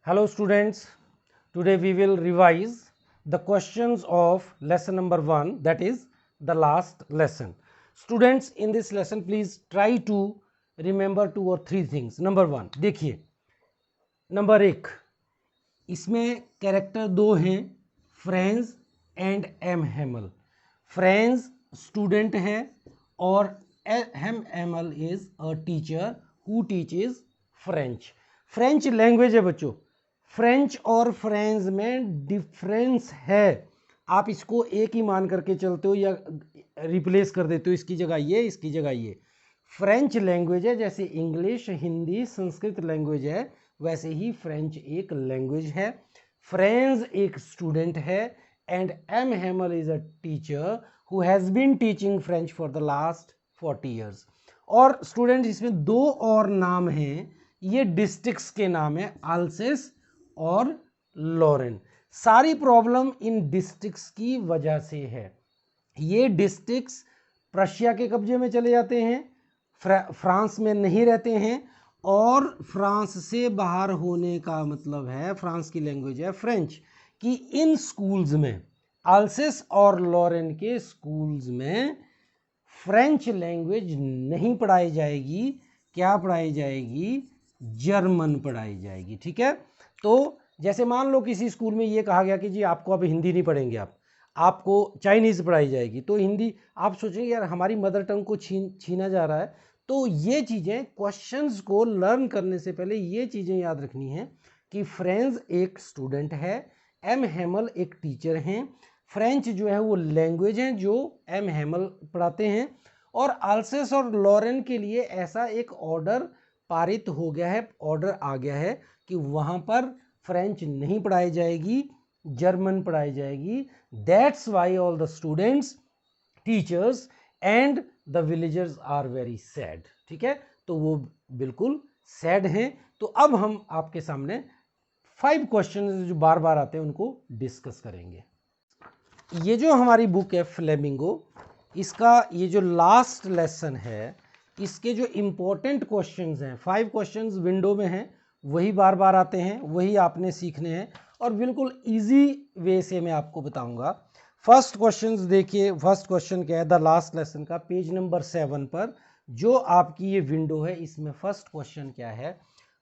Hello students, today we will revise the questions of lesson number 1, that is the last lesson. Students, in this lesson please try to remember 2 or 3 things. Number 1, देखिए number 1, इसमें character 2 हैं, Franz and M Hamel. Franz student है और M Hamel is a teacher who teaches French. French language है बच्चों. French और French में difference है. आप इसको एक ही मान करके चलते हो या रिप्लेस कर देते हो, इसकी जगह ये, इसकी जगह ये. फ्रेंच लैंग्वेज है जैसे इंग्लिश, हिंदी, संस्कृत लैंग्वेज है, वैसे ही फ्रेंच एक लैंग्वेज है. फ्रेंच एक स्टूडेंट है and M Hamel is a teacher who has been teaching French for the last 40 years. और स्टूडेंट इसमें 2 और नाम हैं, ये डिस्ट्रिक्ट्स के नाम है, अल्सेस और लॉरेन. सारी प्रॉब्लम इन डिस्ट्रिक्ट्स की वजह से है. ये डिस्ट्रिक्ट्स प्रशिया के कब्जे में चले जाते हैं, फ्रांस में नहीं रहते हैं, और फ्रांस से बाहर होने का मतलब है, फ्रांस की लैंग्वेज है फ्रेंच, कि इन स्कूल्स में, अल्सेस और लॉरेन के स्कूल्स में फ्रेंच लैंग्वेज नहीं पढ़ाई जाएगी. क्या पढ़ाई जाएगी? जर्मन पढ़ाई जाएगी. ठीक है. तो जैसे मान लो किसी स्कूल में ये कहा गया कि जी आपको अब हिंदी नहीं पढ़ेंगे, आपको चाइनीज़ पढ़ाई जाएगी, तो हिंदी आप सोचेंगे यार हमारी मदर टंग को छीना जा रहा है. तो ये चीज़ें, क्वेश्चंस को लर्न करने से पहले ये चीज़ें याद रखनी है कि फ्रेंच एक स्टूडेंट है, एम हेमल एक टीचर हैं. फ्रेंच जो है वो लैंग्वेज है जो एम हेमल पढ़ाते हैं, और अल्सेस और लॉरेन के लिए ऐसा एक ऑर्डर पारित हो गया है, ऑर्डर आ गया है कि वहाँ पर फ्रेंच नहीं पढ़ाई जाएगी, जर्मन पढ़ाई जाएगी. That's why all the students, teachers and the villagers are very sad. ठीक है. तो वो बिल्कुल सैड हैं. तो अब हम आपके सामने 5 क्वेश्चन जो बार बार आते हैं उनको डिस्कस करेंगे. ये जो हमारी बुक है फ्लेमिंगो, इसका ये जो लास्ट लेसन है, इसके जो इम्पोर्टेंट क्वेश्चंस हैं, 5 क्वेश्चंस विंडो में हैं, वही बार बार आते हैं, वही आपने सीखने हैं, और बिल्कुल इजी वे से मैं आपको बताऊंगा. फर्स्ट क्वेश्चंस देखिए. फर्स्ट क्वेश्चन क्या है द लास्ट लेसन का, पेज नंबर 7 पर जो आपकी ये विंडो है, इसमें फर्स्ट क्वेश्चन क्या है?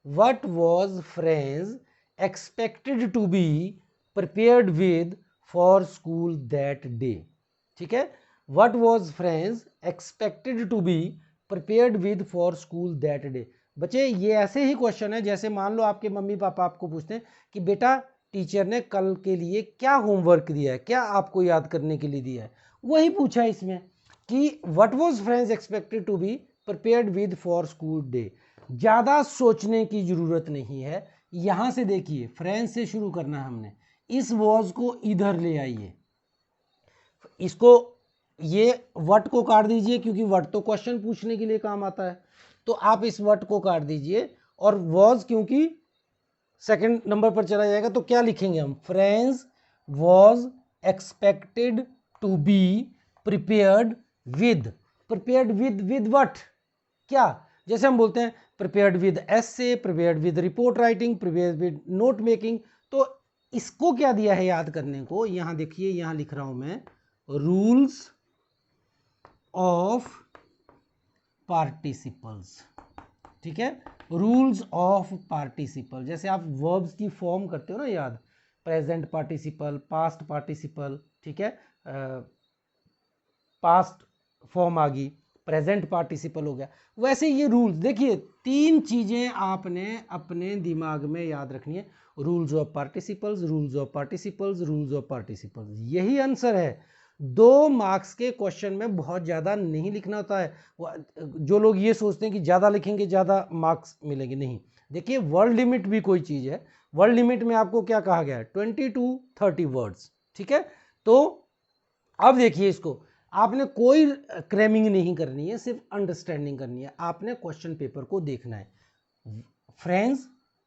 What was French expected to be prepared with for school that day. ठीक है. What was French expected to be prepared with for school that day. बच्चे ये ऐसे ही क्वेश्चन है जैसे मान लो आपके मम्मी पापा आपको पूछते हैं कि बेटा टीचर ने कल के लिए क्या होमवर्क दिया है, क्या आपको याद करने के लिए दिया है, वही पूछा है इसमें कि what was French expected to be prepared with for school day. ज़्यादा सोचने की ज़रूरत नहीं है. यहाँ से देखिए, फ्रेंच से शुरू करना है हमने. इस वॉज को इधर ले आइए, इसको ये वट को काट दीजिए, क्योंकि वट तो क्वेश्चन पूछने के लिए काम आता है, तो आप इस वट को काट दीजिए. और वॉज क्योंकि सेकंड नंबर पर चला जाएगा, तो क्या लिखेंगे हम? French was expected to be prepared with. Prepared with what? क्या? जैसे हम बोलते हैं prepared with essay, prepared with report writing, prepared with note making. तो इसको क्या दिया है याद करने को? यहां देखिए, यहां लिख रहा हूं मैं, रूल्स ऑफ पार्टिसिपल्स. ठीक है. Rules of participle. जैसे आप वर्ब्स की फॉर्म करते हो ना याद, प्रेजेंट पार्टिसिपल, पास्ट पार्टिसिपल. ठीक है. पास्ट फॉर्म आ गई, प्रेजेंट पार्टिसिपल हो गया. वैसे ये रूल्स देखिए, 3 चीजें आपने अपने दिमाग में याद रखनी है. Rules of participles, rules of participles, rules of participles. यही आंसर है. 2 मार्क्स के क्वेश्चन में बहुत ज़्यादा नहीं लिखना होता है. जो लोग ये सोचते हैं कि ज़्यादा लिखेंगे ज़्यादा मार्क्स मिलेंगे, नहीं. देखिए, वर्ड लिमिट भी कोई चीज़ है. वर्ड लिमिट में आपको क्या कहा गया है? 20 to 30 वर्ड्स. ठीक है. तो अब देखिए, इसको आपने कोई क्रैमिंग नहीं करनी है, सिर्फ अंडरस्टैंडिंग करनी है. आपने क्वेश्चन पेपर को देखना है. French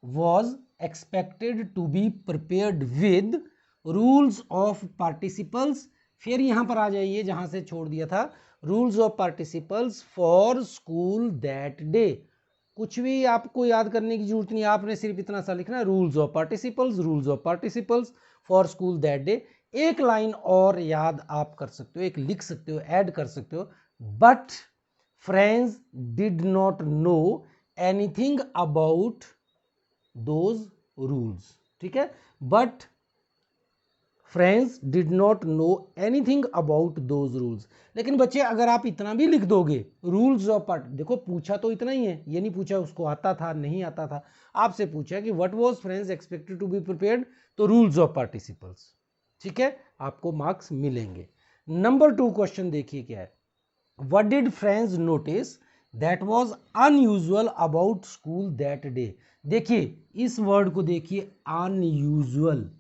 was expected to be prepared with rules of participles. फिर यहां पर आ जाइए जहां से छोड़ दिया था, rules of participles for school that day. कुछ भी आपको याद करने की जरूरत नहीं, आपने सिर्फ इतना सा लिखना है, rules of participles for school that day. एक लाइन और याद आप कर सकते हो, एक लिख सकते हो, ऐड कर सकते हो, but friends did not know anything about those rules. ठीक है, but friends did not know anything about those rules. लेकिन बच्चे अगर आप इतना भी लिख दोगे रूल्स ऑफ पार्ट, देखो पूछा तो इतना ही है, ये नहीं पूछा उसको आता था नहीं आता था, आपसे पूछा कि what was friends expected to be prepared, तो रूल्स ऑफ पार्टिसिपल्स। ठीक है, आपको मार्क्स मिलेंगे। नंबर 2 क्वेश्चन देखिए क्या है, what did friends notice that was unusual about school that day. देखिए इस वर्ड को देखिए, अनयूजुअल।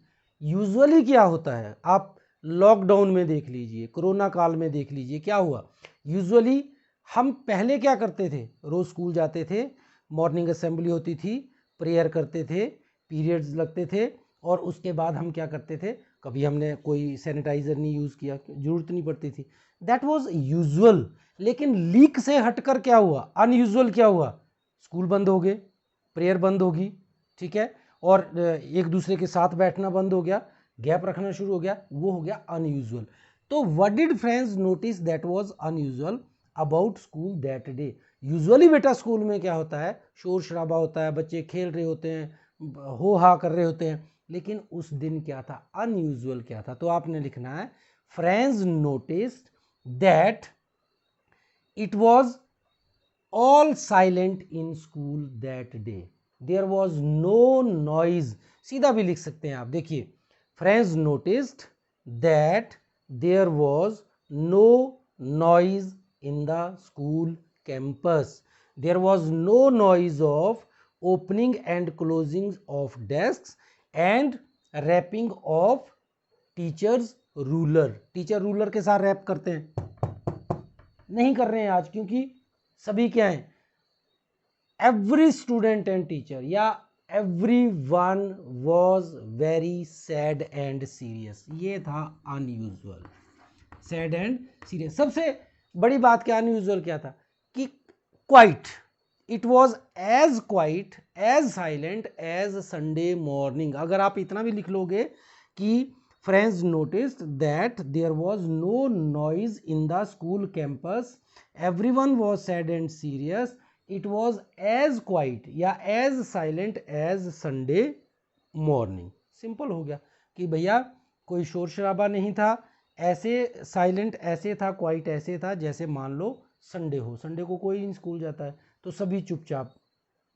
यूजुअली क्या होता है, आप लॉकडाउन में देख लीजिए, कोरोना काल में देख लीजिए क्या हुआ। यूजुअली हम पहले क्या करते थे, रोज स्कूल जाते थे, मॉर्निंग असेंबली होती थी, प्रेयर करते थे, पीरियड्स लगते थे, और उसके बाद हम क्या करते थे, कभी हमने कोई सैनिटाइजर नहीं यूज़ किया, जरूरत नहीं पड़ती थी, दैट वाज यूजुअल। लेकिन लीक से हटकर क्या हुआ, अनयूजुअल क्या हुआ, स्कूल बंद हो गए, प्रेयर बंद होगी, ठीक है, और एक दूसरे के साथ बैठना बंद हो गया, गैप रखना शुरू हो गया, वो हो गया अनयूजुअल। तो what did friends notice that was unusual about school that day. Usually बेटा स्कूल में क्या होता है, शोर शराबा होता है, बच्चे खेल रहे होते हैं, हो हा कर रहे होते हैं, लेकिन उस दिन क्या था, अनयूजुअल क्या था। तो आपने लिखना है friends noticed that it was all silent in school that day, there was no noise। सीधा भी लिख सकते हैं आप, देखिए friends noticed that there was no noise in the school campus, there was no noise of opening and closing of desks and wrapping of teachers ruler। Teacher ruler के साथ rap करते हैं, नहीं कर रहे हैं आज, क्योंकि सभी क्या है, एवरी स्टूडेंट एंड टीचर या every one was very sad and serious. ये था अनयूजुअल, सैड एंड सीरियस। सबसे बड़ी बात क्या अनयूजुअल क्या था कि quite, it was as quite as silent as Sunday morning. अगर आप इतना भी लिख लोगे कि friends noticed that there was no noise in the school campus, everyone was sad and serious, it was as quite या as silent as Sunday morning. Simple हो गया कि भैया कोई शोर शराबा नहीं था, ऐसे साइलेंट ऐसे था, क्वाइट ऐसे था जैसे मान लो संडे हो, संडे को कोई नहीं स्कूल जाता है, तो सभी चुपचाप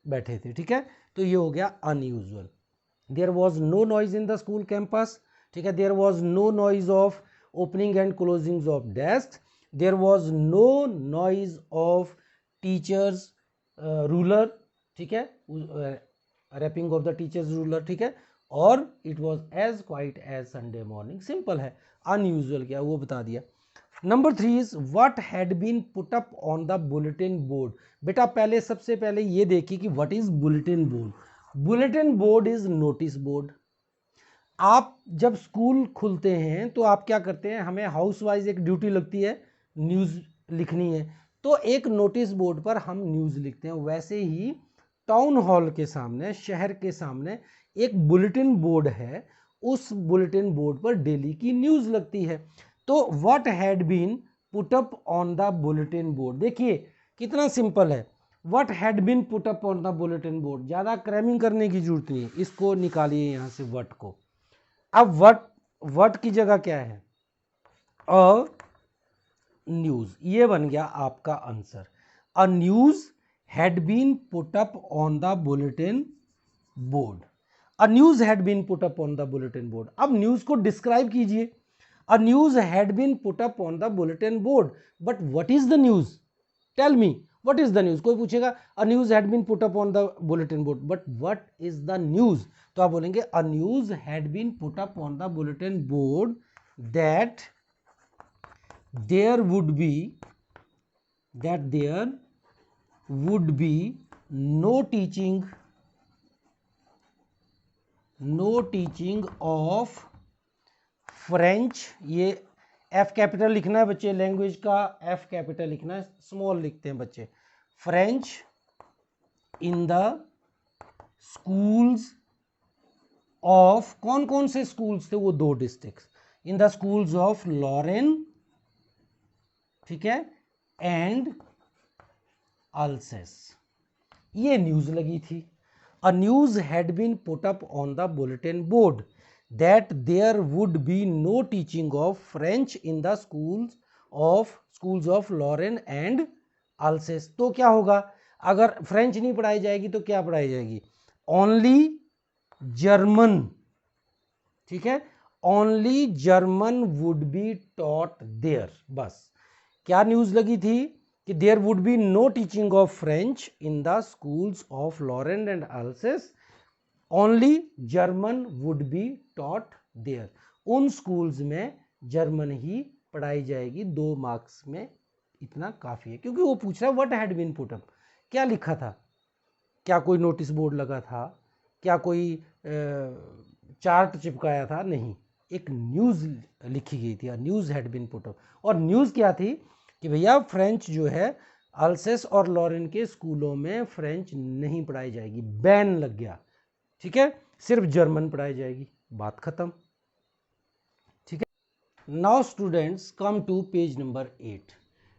बैठे थे। ठीक है, तो ये हो गया unusual. There was no noise in the school campus, ठीक है, there was no noise of opening and closing of desk, there was no noise of teachers ruler, ठीक है, rapping of the teachers ruler, ठीक है, और it was as quite as Sunday morning. Simple है, unusual क्या वो बता दिया। Number 3 is what had been put up on the bulletin board. बेटा पहले सबसे पहले ये देखिए कि what is bulletin board. Bulletin board is notice board. आप जब स्कूल खुलते हैं तो आप क्या करते हैं, हमें हाउस वाइज एक ड्यूटी लगती है, न्यूज़ लिखनी है, तो एक नोटिस बोर्ड पर हम न्यूज़ लिखते हैं। वैसे ही टाउन हॉल के सामने, शहर के सामने एक बुलेटिन बोर्ड है, उस बुलेटिन बोर्ड पर डेली की न्यूज़ लगती है। तो what had been put up on the bulletin board, देखिए कितना सिंपल है, what had been put up on the bulletin board. ज़्यादा क्रैमिंग करने की जरूरत नहीं है, इसको निकालिए यहाँ से व्हाट को। अब व्हाट की जगह क्या है, अ न्यूज, ये बन गया आपका answer. A news had been put up on the bulletin board, a news had been put up on the bulletin board. अब न्यूज को डिस्क्राइब कीजिए, a news had been put up on the bulletin board, but what is the news, tell me what is the news. कोई पूछेगा a news had been put up on the bulletin board, but what is the news, तो आप बोलेंगे a news had been put up on the bulletin board that there would be no teaching of French. ये F capital लिखना है बच्चे, language का F capital लिखना है, स्मॉल लिखते हैं बच्चे, French in the schools of, कौन कौन से स्कूल्स थे, वो 2 districts, in the schools of Lorraine, ठीक है, एंड अल्सेस। ये न्यूज लगी थी। A news had been put up on the bulletin board that there would be no teaching of French in the schools of Lorraine and Alsace. तो क्या होगा, अगर French नहीं पढ़ाई जाएगी तो क्या पढ़ाई जाएगी, ओनली जर्मन, ठीक है, only German would be taught there. बस क्या न्यूज लगी थी कि there would be no teaching of French in the schools of Lorraine and Alsace, only German would be taught there. उन स्कूल्स में जर्मन ही पढ़ाई जाएगी। 2 मार्क्स में इतना काफी है, क्योंकि वो पूछ रहा है what had been put up, क्या लिखा था, क्या कोई नोटिस बोर्ड लगा था, क्या कोई चार्ट चिपकाया था, नहीं, एक न्यूज़ लिखी गई थी, news had been put up. और न्यूज़ क्या थी कि भैया फ्रेंच जो है अल्सेस और लॉरेन के स्कूलों में फ्रेंच नहीं पढ़ाई जाएगी, बैन लग गया, ठीक है, सिर्फ जर्मन पढ़ाई जाएगी, बात खत्म, ठीक है। Now students come to page number 8।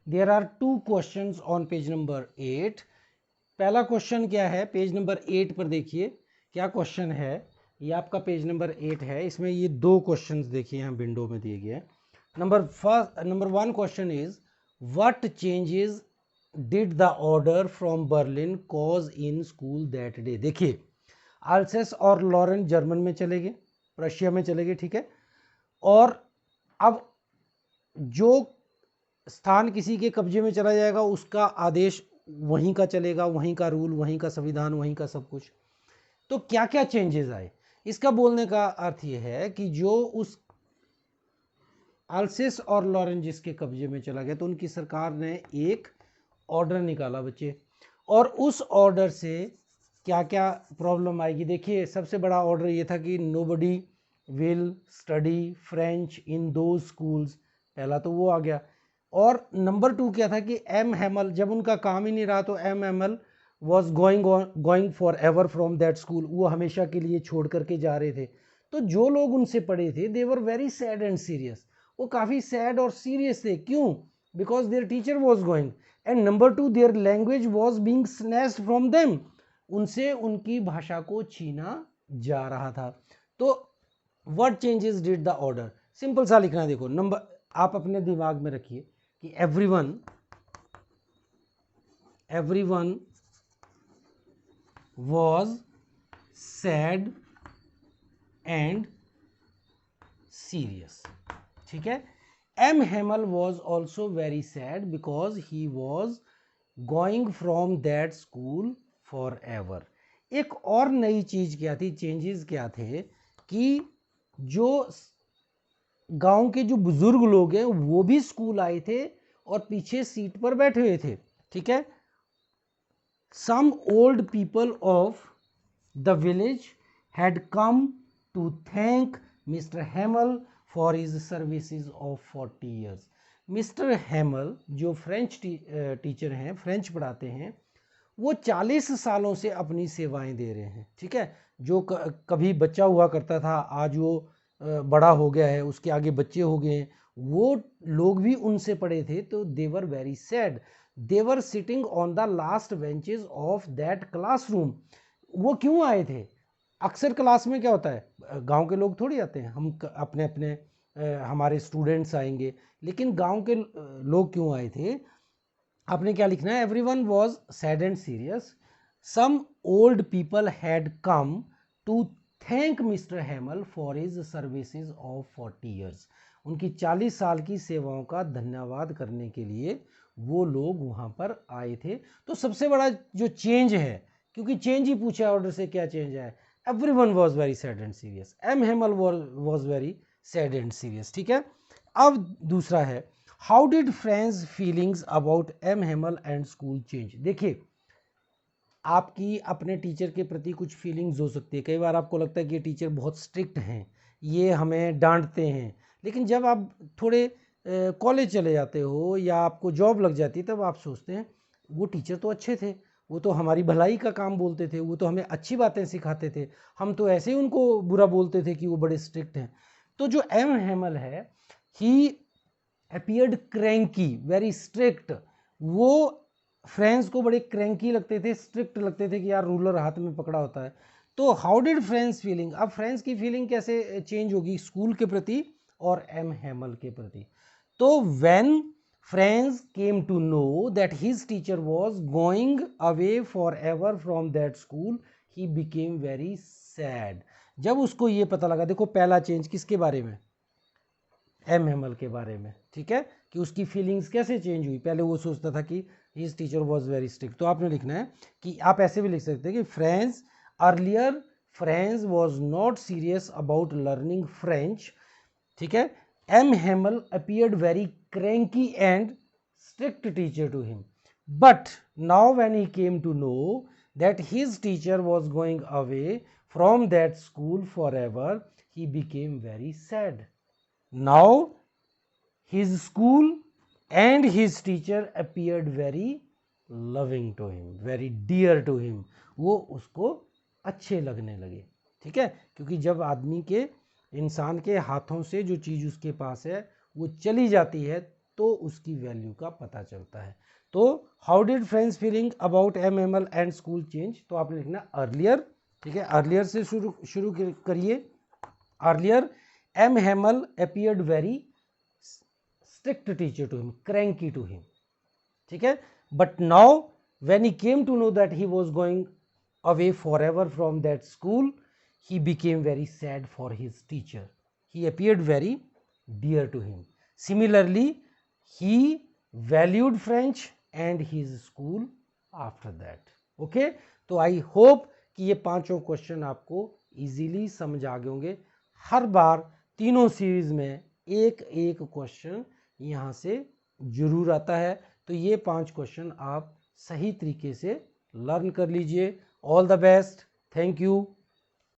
There are 2 questions on page number 8। पहला क्वेश्चन क्या है, पेज नंबर 8 पर देखिए क्या क्वेश्चन है। ये आपका पेज नंबर 8 है, इसमें ये 2 क्वेश्चंस देखिए यहाँ विंडो में दिए गए हैं। Number 1 question is what changes did the order from Berlin cause in school that day. देखिए अल्सेस और लॉरेन जर्मन में चले गए, रशिया में चले गए, ठीक है, और अब जो स्थान किसी के कब्जे में चला जाएगा उसका आदेश वहीं का चलेगा, वहीं का रूल, वहीं का संविधान, वहीं का सब कुछ। तो क्या क्या चेंजेस आए, इसका बोलने का अर्थ यह है कि जो उस अल्सेस और लॉरेन जिसके कब्जे में चला गया तो उनकी सरकार ने एक ऑर्डर निकाला बच्चे, और उस ऑर्डर से क्या क्या प्रॉब्लम आएगी। देखिए सबसे बड़ा ऑर्डर ये था कि nobody will study French in दो स्कूल्स, पहला तो वो आ गया। और नंबर 2 क्या था कि एम हैमल, जब उनका काम ही नहीं रहा तो M Hamel was going for ever from that school, वो हमेशा के लिए छोड़ करके जा रहे थे। तो जो लोग उनसे पढ़े थे they were very sad and serious, वो काफ़ी सैड और सीरियस थे, क्यों, because their teacher was going, and number 2 their language was being snatched from them, उनसे उनकी भाषा को छीना जा रहा था। तो what changes did the order, simple सा लिखना है, देखो नंबर आप अपने दिमाग में रखिए कि everyone was sad and serious, ठीक है। M Hamel was also very sad because he was going from that school forever। एक और नई चीज क्या थी, चेंजेस क्या थे कि जो गांव के जो बुजुर्ग लोग हैं वो भी स्कूल आए थे और पीछे सीट पर बैठे हुए थे, ठीक है। Some old people of the village had come to thank Mr. Hamel for his services of 40 years। Mister हैमल जो फ्रेंच टीचर हैं, फ्रेंच पढ़ाते हैं, वो 40 सालों से अपनी सेवाएं दे रहे हैं, ठीक है। जो कभी बच्चा हुआ करता था आज वो बड़ा हो गया है, उसके आगे बच्चे हो गए हैं, वो लोग भी उनसे पढ़े थे, तो they were very sad, they were sitting on the last benches of that classroom. वो क्यों आए थे, अक्सर क्लास में क्या होता है, गांव के लोग थोड़ी आते हैं, हम अपने अपने हमारे स्टूडेंट्स आएंगे, लेकिन गांव के लोग क्यों आए थे, आपने क्या लिखना है, everyone was sad and serious, some old people had come to thank Mister Hamel for his services of 40 years. उनकी 40 साल की सेवाओं का धन्यवाद करने के लिए वो लोग वहाँ पर आए थे। तो सबसे बड़ा जो चेंज है, क्योंकि चेंज ही पूछा ऑर्डर से, क्या चेंज है, everyone was very sad and serious, M Hamel was very sad and serious, ठीक है। अब दूसरा है how did friends feelings about M Hamel and school change. देखिए आपकी अपने टीचर के प्रति कुछ फीलिंग्स हो सकती है, कई बार आपको लगता है कि ये टीचर बहुत स्ट्रिक्ट हैं, ये हमें डांटते हैं, लेकिन जब आप थोड़े कॉलेज चले जाते हो या आपको जॉब लग जाती है तब आप सोचते हैं वो टीचर तो अच्छे थे, वो तो हमारी भलाई का काम बोलते थे, वो तो हमें अच्छी बातें सिखाते थे, हम तो ऐसे ही उनको बुरा बोलते थे कि वो बड़े स्ट्रिक्ट हैं। तो जो एम हेमल है, ही अपीयर्ड क्रैंकी, वेरी स्ट्रिक्ट। वो फ्रेंड्स को बड़े क्रैंकी लगते थे, स्ट्रिक्ट लगते थे कि यार रूलर हाथ में पकड़ा होता है। तो हाउ डिड फ्रेंड्स फीलिंग, अब फ्रेंड्स की फीलिंग कैसे चेंज होगी स्कूल के प्रति और एम हेमल के प्रति। तो when friends came to know that his teacher was going away for ever from that school, he became very sad. जब उसको ये पता लगा, देखो पहला चेंज किसके बारे में, एम हेमल के बारे में, ठीक है, कि उसकी फीलिंग्स कैसे चेंज हुई। पहले वो सोचता था कि his teacher was very strict, तो आपने लिखना है कि आप ऐसे भी लिख सकते हैं कि friends earlier friends was not serious about learning French, ठीक है। M Hamel appeared very cranky and strict teacher to him, but now when he came to know that his teacher was going away from that school forever, he became very sad. Now his school and his teacher appeared very loving to him, very dear to him. वो उसको अच्छे लगने लगे, ठीक है, क्योंकि जब आदमी के, इंसान के हाथों से जो चीज़ उसके पास है वो चली जाती है तो उसकी वैल्यू का पता चलता है। तो how did friends feeling about M M L and school change, तो आपने लिखना अर्लियर, ठीक है, अर्लियर से शुरू करिए। Earlier M Hamel appeared very strict teacher to him, cranky to him, ठीक है, but now when he came to know that he was going away forever from that school, he became very sad for his teacher. He appeared very dear to him. Similarly, he valued French and his school after that. Okay? तो I hope कि ये पांचों question आपको easily समझ आ गए होंगे। हर बार तीनों series में एक एक क्वेश्चन यहाँ से जरूर आता है, तो ये 5 क्वेश्चन आप सही तरीके से लर्न कर लीजिए। All the best, thank you.